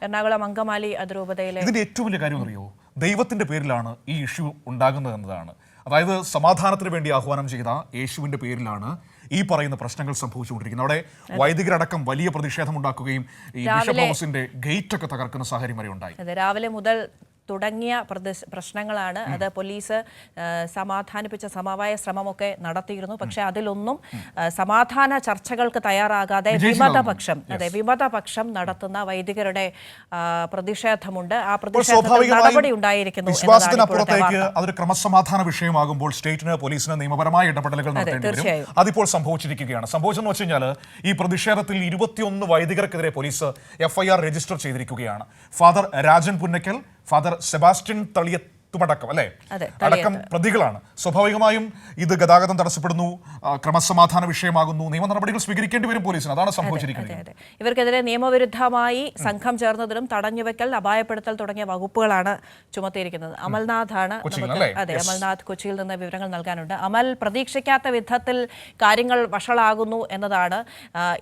എറണാകുളം അങ്കമാലി അതിരൂപതയിലെ ഇതിന്റെ ഏറ്റവും വലിയ കാര്യം അറിയോ, ദൈവത്തിന്റെ പേരിലാണ് ഈ ഇഷ്യൂ ഉണ്ടാകുന്നത് എന്നതാണ്. അതായത് സമാധാനത്തിന് വേണ്ടി ആഹ്വാനം ചെയ്ത യേശുവിന്റെ പേരിലാണ് ഈ പറയുന്ന പ്രശ്നങ്ങൾ സംഭവിച്ചുകൊണ്ടിരിക്കുന്നത്. അവിടെ വൈദികരടക്കം വലിയ പ്രതിഷേധം ഉണ്ടാക്കുകയും ഈ ബിഷപ്പ് ഹൗസിന്റെ ഗേറ്റ് ഒക്കെ തകർക്കുന്ന സാഹചര്യം വരെ ഉണ്ടായി. രാവിലെ മുതൽ തുടങ്ങിയ പ്രശ്നങ്ങളാണ്. അത് പോലീസ് സമാധാനിപ്പിച്ച സമവായ ശ്രമമൊക്കെ നടത്തിയിരുന്നു. പക്ഷെ അതിലൊന്നും സമാധാന ചർച്ചകൾക്ക് തയ്യാറാകാതെ വിമതപക്ഷം നടത്തുന്ന വൈദികരുടെ പ്രതിഷേധമുണ്ട്. ആ പ്രതിഷേധത്തിൽ നടപടി ഉണ്ടായിരിക്കുന്നു. വിശ്വാസത്തിനപ്പുറത്തേക്ക് അതൊരു ക്രമസമാധാന വിഷയമാകുമ്പോൾ സ്റ്റേറ്റിന് പോലീസിന് നിയമപരമായ ഇടപെടലുകൾ നടത്തേണ്ടി വരും. അതിപ്പോൾ സംഭവിച്ചിരിക്കുകയാണ്. സംഭവിച്ചെന്ന് വെച്ച് കഴിഞ്ഞാൽ ഈ പ്രതിഷേധത്തിൽ 21 വൈദികർക്കെതിരെ പോലീസ് FIR രജിസ്റ്റർ ചെയ്തിരിക്കുകയാണ്. Father Rajan Punnakkal, father Sebastian തളിയത്തുമടക്കം അടക്കം പ്രതികളാണ്. സ്വാഭാവികമായും ഇത് ഗതാഗതം തടസ്സപ്പെടുന്നു, ക്രമസമാധാന വിഷയമാകുന്നു, നിയമ നടപടികൾ സ്വീകരിക്കേണ്ടി വരും പോലീസിന്. അതാണ് സംഭവിച്ചിരിക്കുന്നത്. ഇവർക്കെതിരെ നിയമവിരുദ്ധമായി സംഘം ചേർന്നതിനും തടഞ്ഞുവെക്കൽ, അപായപ്പെടുത്തൽ തുടങ്ങിയ വകുപ്പുകളാണ് ചുമത്തിയിരിക്കുന്നത്. അമൽനാഥാണ് അമൽനാഥ് കൊച്ചിയിൽ നിന്ന് വിവരങ്ങൾ നൽകാനുണ്ട്. അമൽ, പ്രതീക്ഷിക്കാത്ത വിധത്തിൽ കാര്യങ്ങൾ വഷളാകുന്നു എന്നതാണ്.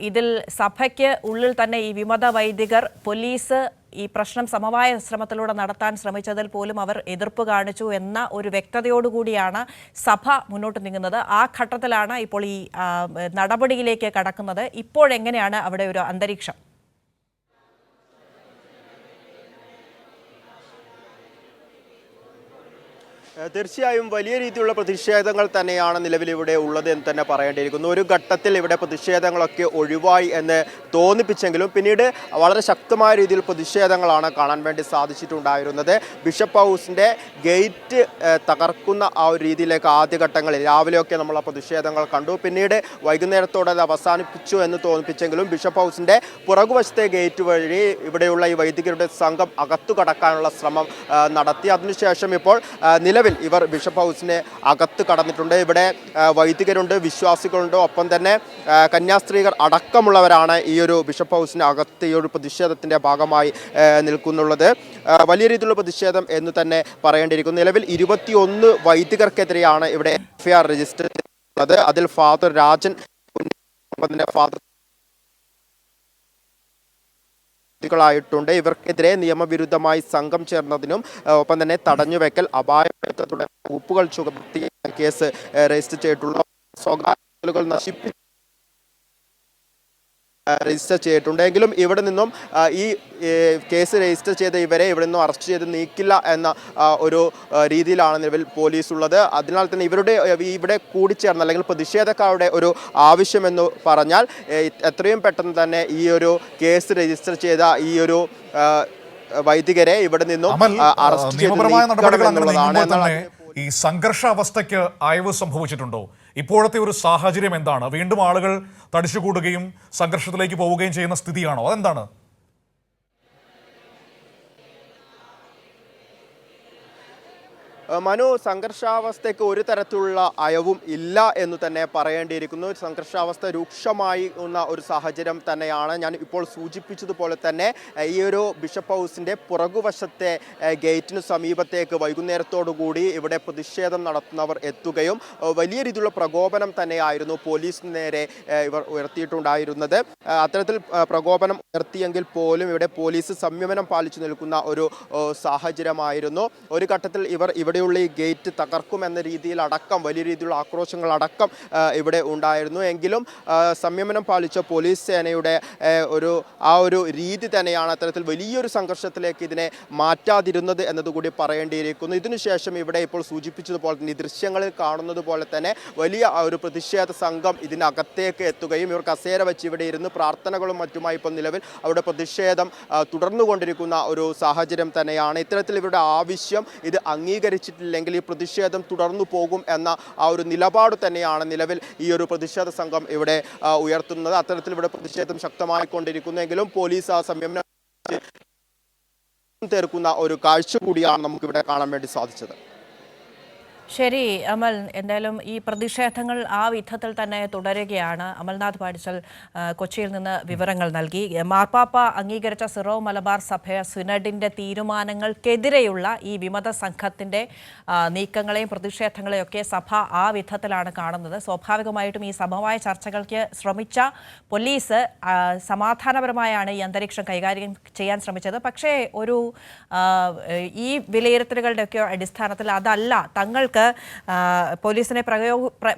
ഇതിൽ സഭയ്ക്ക് ഉള്ളിൽ തന്നെ ഈ വിമത വൈദികർ പോലീസ് ഈ പ്രശ്നം സമവായ ശ്രമത്തിലൂടെ നടത്താൻ ശ്രമിച്ചതിൽ പോലും അവർ എതിർപ്പ് കാണിച്ചു എന്ന ഒരു വ്യക്തതയോടുകൂടിയാണ് സഭ മുന്നോട്ട് നീങ്ങുന്നത്. ആ ഘട്ടത്തിലാണ് ഇപ്പോൾ ഈ നടപടിയിലേക്ക് കടക്കുന്നത്. ഇപ്പോഴെങ്ങനെയാണ് അവിടെ ഒരു അന്തരീക്ഷം? തീർച്ചയായും വലിയ രീതിയിലുള്ള പ്രതിഷേധങ്ങൾ തന്നെയാണ് നിലവിലിവിടെ ഉള്ളത് എന്ന് തന്നെ പറയേണ്ടിയിരിക്കുന്നു. ഒരു ഘട്ടത്തിൽ ഇവിടെ പ്രതിഷേധങ്ങളൊക്കെ ഒഴിവായി എന്ന് തോന്നിപ്പിച്ചെങ്കിലും പിന്നീട് വളരെ ശക്തമായ രീതിയിൽ പ്രതിഷേധങ്ങളാണ് കാണാൻ വേണ്ടി സാധിച്ചിട്ടുണ്ടായിരുന്നത്. ബിഷപ്പ് ഹൗസിൻ്റെ ഗേറ്റ് തകർക്കുന്ന ആ ഒരു രീതിയിലേക്ക് ആദ്യഘട്ടങ്ങളിൽ രാവിലെയൊക്കെ നമ്മൾ ആ പ്രതിഷേധങ്ങൾ കണ്ടു. പിന്നീട് വൈകുന്നേരത്തോടെ അത് അവസാനിപ്പിച്ചു എന്ന് തോന്നിപ്പിച്ചെങ്കിലും ബിഷപ്പ് ഹൗസിൻ്റെ പുറകുവശത്തെ ഗേറ്റ് വഴി ഇവിടെയുള്ള ഈ വൈദികരുടെ സംഘം അകത്തു കടക്കാനുള്ള ശ്രമം നടത്തി. അതിനുശേഷം ഇപ്പോൾ നിലവിൽ ഇവർ ബിഷപ്പ് ഹൗസിനെ അകത്ത് കടന്നിട്ടുണ്ട്. ഇവിടെ വൈദികരുണ്ട്, വിശ്വാസികളുണ്ട്, ഒപ്പം തന്നെ കന്യാസ്ത്രീകൾ അടക്കമുള്ളവരാണ് ഈ ഒരു ബിഷപ്പ് ഹൗസിന് അകത്ത് ഈ ഒരു പ്രതിഷേധത്തിൻ്റെ ഭാഗമായി നിൽക്കുന്നുള്ളത്. വലിയ രീതിയിലുള്ള പ്രതിഷേധം എന്ന് തന്നെ പറയേണ്ടിയിരിക്കുന്നു. നിലവിൽ 21 വൈദികർക്കെതിരെയാണ് ഇവിടെ FIR രജിസ്റ്റർ ചെയ്തിട്ടുള്ളത്. അതിൽ ഫാദർ രാജൻ, ഫാദർ ായിട്ടുണ്ട്. ഇവർക്കെതിരെ നിയമവിരുദ്ധമായി സംഘം ചേർന്നതിനും ഒപ്പം തന്നെ തടഞ്ഞുവെക്കൽ, അപായപ്പെടുത്തൽ തുടങ്ങിയ വകുപ്പുകൾ ചുമത്തി കേസ് രജിസ്റ്റർ ചെയ്തിട്ടുള്ള സ്വകാര്യതകൾ നശിപ്പിച്ച് രജിസ്റ്റർ ചെയ്തിട്ടുണ്ട്. എങ്കിലും ഇവിടെ നിന്നും ഈ കേസ് രജിസ്റ്റർ ചെയ്ത ഇവരെ ഇവിടെ നിന്നും അറസ്റ്റ് ചെയ്ത് നീക്കില്ല എന്ന ഒരു രീതിയിലാണ് നിലവിൽ പോലീസ് ഉള്ളത്. അതിനാൽ തന്നെ ഇവിടെ കൂടിച്ചേർന്ന അല്ലെങ്കിൽ പ്രതിഷേധക്കാരുടെ ഒരു ആവശ്യമെന്ന് പറഞ്ഞാൽ എത്രയും പെട്ടെന്ന് തന്നെ ഈ ഒരു കേസ് രജിസ്റ്റർ ചെയ്ത ഈ ഒരു വൈദികരെ ഇവിടെ നിന്നും അറസ്റ്റ് ചെയ്ത് ഈ സംഘർഷാവസ്ഥയ്ക്ക് അയവ് സംഭവിച്ചിട്ടുണ്ടോ? ഇപ്പോഴത്തെ ഒരു സാഹചര്യം എന്താണ്? വീണ്ടും ആളുകൾ തടിച്ചുകൂടുകയും സംഘർഷത്തിലേക്ക് പോവുകയും ചെയ്യുന്ന സ്ഥിതിയാണോ? അതെന്താണ്? മനു, സംഘർഷാവസ്ഥയ്ക്ക് ഒരു തരത്തിലുള്ള അയവും ഇല്ല എന്ന് തന്നെ പറയേണ്ടിയിരിക്കുന്നു. സംഘർഷാവസ്ഥ രൂക്ഷമായി ഒരു സാഹചര്യം തന്നെയാണ്. ഞാൻ ഇപ്പോൾ സൂചിപ്പിച്ചതുപോലെ തന്നെ ഈ ഒരു ബിഷപ്പ് ഹൗസിൻ്റെ പുറകുവശത്തെ ഗേറ്റിന് സമീപത്തേക്ക് വൈകുന്നേരത്തോടുകൂടി ഇവിടെ പ്രതിഷേധം നടത്തുന്നവർ എത്തുകയും വലിയ രീതിയിലുള്ള പ്രകോപനം തന്നെയായിരുന്നു പോലീസിന് നേരെ ഇവർ ഉയർത്തിയിട്ടുണ്ടായിരുന്നത്. അത്തരത്തിൽ പ്രകോപനം ഉയർത്തിയെങ്കിൽ പോലും ഇവിടെ പോലീസ് സംയമനം പാലിച്ചു നിൽക്കുന്ന ഒരു സാഹചര്യമായിരുന്നു. ഒരു ഘട്ടത്തിൽ ഇവർ ഇവിടെ ഈ ഗേറ്റ് തകർക്കുമെന്ന രീതിയിൽ അടക്കം വലിയ രീതിയിലുള്ള ആക്രോശങ്ങൾ അടക്കം ഇവിടെ ഉണ്ടായിരുന്നു. എങ്കിലും സംയമനം പാലിച്ച പോലീസ് സേനയുടെ ഒരു രീതി തന്നെയാണ് അത്തരത്തിൽ വലിയൊരു സംഘർഷത്തിലേക്ക് ഇതിനെ മാറ്റാതിരുന്നത് എന്നതുകൂടി പറയേണ്ടിയിരിക്കുന്നു. ഇതിനുശേഷം ഇവിടെ ഇപ്പോൾ സൂചിപ്പിച്ചതുപോലെ തന്നെ ഈ ദൃശ്യങ്ങളിൽ കാണുന്നത് പോലെ തന്നെ വലിയ ഒരു പ്രതിഷേധ സംഘം ഇതിനകത്തേക്ക് എത്തുകയും ഇവർ കസേര വെച്ച് ഇവിടെ ഇരുന്ന് പ്രാർത്ഥനകളും മറ്റുമായി ഇപ്പോൾ നിലവിൽ അവിടെ പ്രതിഷേധം തുടർന്നുകൊണ്ടിരിക്കുന്ന ഒരു സാഹചര്യം തന്നെയാണ്. ഇത്തരത്തിൽ ഇവരുടെ ആവശ്യം ഇത് അംഗീകരിച്ചിട്ടില്ലെങ്കിൽ ഈ പ്രതിഷേധം തുടർന്നു പോകും എന്ന ആ ഒരു നിലപാട് തന്നെയാണ് നിലവിൽ ഈ ഒരു പ്രതിഷേധ സംഘം ഇവിടെ ഉയർത്തുന്നത്. അത്തരത്തിൽ ഇവിടെ പ്രതിഷേധം ശക്തമായിക്കൊണ്ടിരിക്കുന്നെങ്കിലും പോലീസ് ആ സംയമനം തീർക്കുന്ന ഒരു കാഴ്ച കൂടിയാണ് നമുക്കിവിടെ കാണാൻ വേണ്ടി സാധിച്ചത്. ശരി അമൽ, എന്തായാലും ഈ പ്രതിഷേധങ്ങൾ ആ വിധത്തിൽ തന്നെ തുടരുകയാണ്. അമൽനാഥ് പാടിച്ചൽ കൊച്ചിയിൽ നിന്ന് വിവരങ്ങൾ നൽകി. മാർപ്പാപ്പ അംഗീകരിച്ച സിറോ മലബാർ സഭ സിനഡിന്റെ തീരുമാനങ്ങൾക്കെതിരെയുള്ള ഈ വിമത സംഘത്തിന്റെ നീക്കങ്ങളെയും പ്രതിഷേധങ്ങളെയും ഒക്കെ സഭ ആ വിധത്തിലാണ് കാണുന്നത്. സ്വാഭാവികമായിട്ടും ഈ സമവായ ചർച്ചകൾക്ക് ശ്രമിച്ച പോലീസ് സമാധാനപരമായാണ് ഈ അന്തരീക്ഷം കൈകാര്യം ചെയ്യാൻ ശ്രമിച്ചത്. പക്ഷേ ഒരു ഈ വിലയിരുത്തലുകളുടെയൊക്കെ അടിസ്ഥാനത്തിൽ അതല്ല, തങ്ങൾക്ക് പോലീസിനെ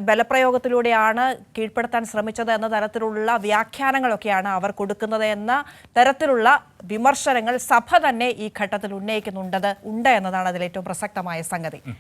ബലപ്രയോഗത്തിലൂടെയാണ് കീഴ്പ്പെടുത്താൻ ശ്രമിച്ചത് എന്ന തരത്തിലുള്ള വ്യാഖ്യാനങ്ങളൊക്കെയാണ് അവർ കൊടുക്കുന്നത് എന്ന തരത്തിലുള്ള വിമർശനങ്ങൾ സഭ തന്നെ ഈ ഘട്ടത്തിൽ ഉന്നയിക്കുന്നുണ്ട് എന്നതാണ് അതിൽ ഏറ്റവും പ്രസക്തമായ സംഗതി.